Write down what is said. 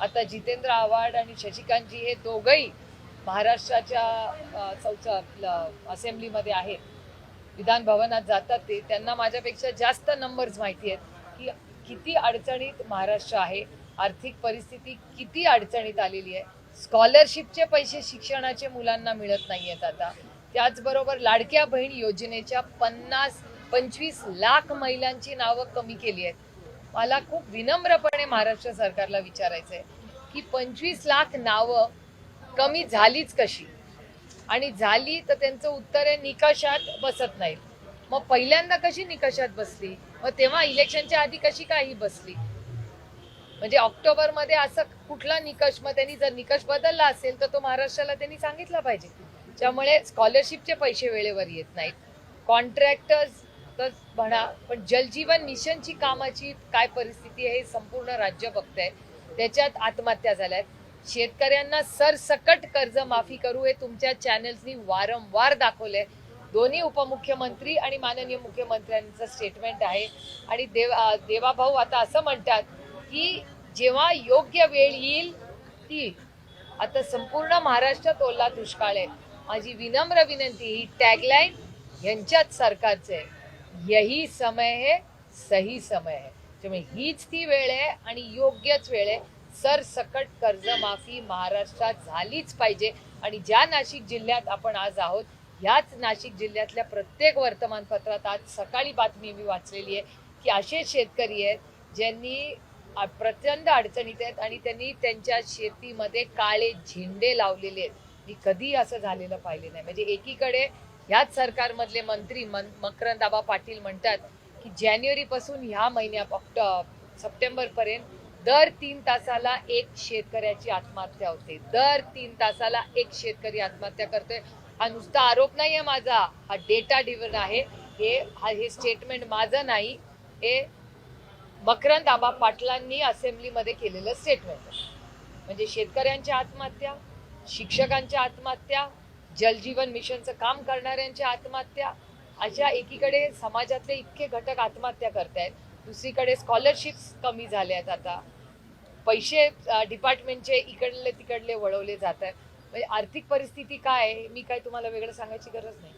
आता जितेंद्र आव्हाड आणि शशिकांतजी हे दोघंही महाराष्ट्राच्या असेंब्लीमध्ये आहेत, विधान भवनात जातात ते, त्यांना माझ्यापेक्षा जास्त नंबर्स माहिती आहेत की किती अडचणीत महाराष्ट्र आहे, आर्थिक परिस्थिती किती अडचणीत आलेली आहे. स्कॉलरशिपचे पैसे शिक्षणाचे मुलांना मिळत नाही आहेत आता. त्याचबरोबर लाडक्या बहीण योजनेच्या 25 लाख महिलांची नावं कमी केली आहेत. मला खूप विनम्रपणे महाराष्ट्र सरकारला विचारायचं आहे की 25 लाख नावं कमी झालीच कशी, आणि झाली तर त्यांचं उत्तर आहे निकषात बसत नाहीत. मग पहिल्यांदा कशी निकषात बसली, मग तेव्हा इलेक्शनच्या आधी कशी काही बसली? म्हणजे ऑक्टोबरमध्ये असं कुठला निकष, मग त्यांनी जर निकष बदलला असेल तर तो महाराष्ट्राला त्यांनी सांगितला पाहिजे. त्यामुळे स्कॉलरशिपचे पैसे वेळेवर येत नाहीत, कॉन्ट्रॅक्टर्स तर म्हणा, पण जलजीवन मिशनची कामाची काय परिस्थिती आहे हे संपूर्ण राज्य बघतंय. त्याच्यात आत्महत्या झाल्यात. शेतकऱ्यांना सरसकट कर्जमाफी करू हे तुमच्या चॅनल्सनी वारंवार दाखवलंय. दोन्ही उपमुख्यमंत्री आणि माननीय मुख्यमंत्र्यांचं स्टेटमेंट आहे. आणि देवाभाऊ आता असं म्हणतात की जेव्हा योग्य वेळ येईल ती. आता संपूर्ण महाराष्ट्रात ओला दुष्काळ आहे. माझी विनम्र विनंती, ही टॅगलाईन यांच्याच सरकारचं आहे, यही समय है, सही समय है. त्यामुळे हीच ती वेळ आहे आणि योग्यच वेळ आहे. सरसकट कर्जमाफी महाराष्ट्रात झालीच पाहिजे. आणि ज्या नाशिक जिल्ह्यात आपण आज आहोत, ह्याच नाशिक जिल्ह्यातल्या प्रत्येक वर्तमानपत्रात आज सकाळी बातमी मी वाचलेली आहे की असे शेतकरी आहेत ज्यांनी प्रचंड अडचणीत आहेत आणि त्यांनी त्यांच्या शेतीमध्ये काळे झेंडे लावलेले आहेत. मी कधी असं झालेलं पाहिले नाही. म्हणजे एकीकडे ह्याच सरकारमधले मंत्री मकरंद आबा पाटील म्हणतात की जानेवारीपासून ह्या महिन्यात सप्टेंबर पर्यंत दर 3 तासाला एक शेतकऱ्याची आत्महत्या होते. दर 3 तासाला एक शेतकरी आत्महत्या करतोय. हा नुसता आरोप नाहीये माझा, हा डेटा ड्रिव्हन आहे. हे स्टेटमेंट माझं नाही, हे मकरंद आबा पाटलांनी असेंब्लीमध्ये केलेलं स्टेटमेंट. म्हणजे शेतकऱ्यांच्या आत्महत्या, शिक्षकांच्या आत्महत्या, जलजीवन मिशनचं काम करणाऱ्यांच्या आत्महत्या, अशा एकीकडे समाजातले इतके घटक आत्महत्या करतायत, दुसरीकडे स्कॉलरशिप्स कमी झाल्या आहेत. आता पैसे डिपार्टमेंटचे इकडले तिकडले वळवले जात आहेत. म्हणजे आर्थिक परिस्थिती काय आहे मी काय तुम्हाला वेगळं सांगायची गरज नाही.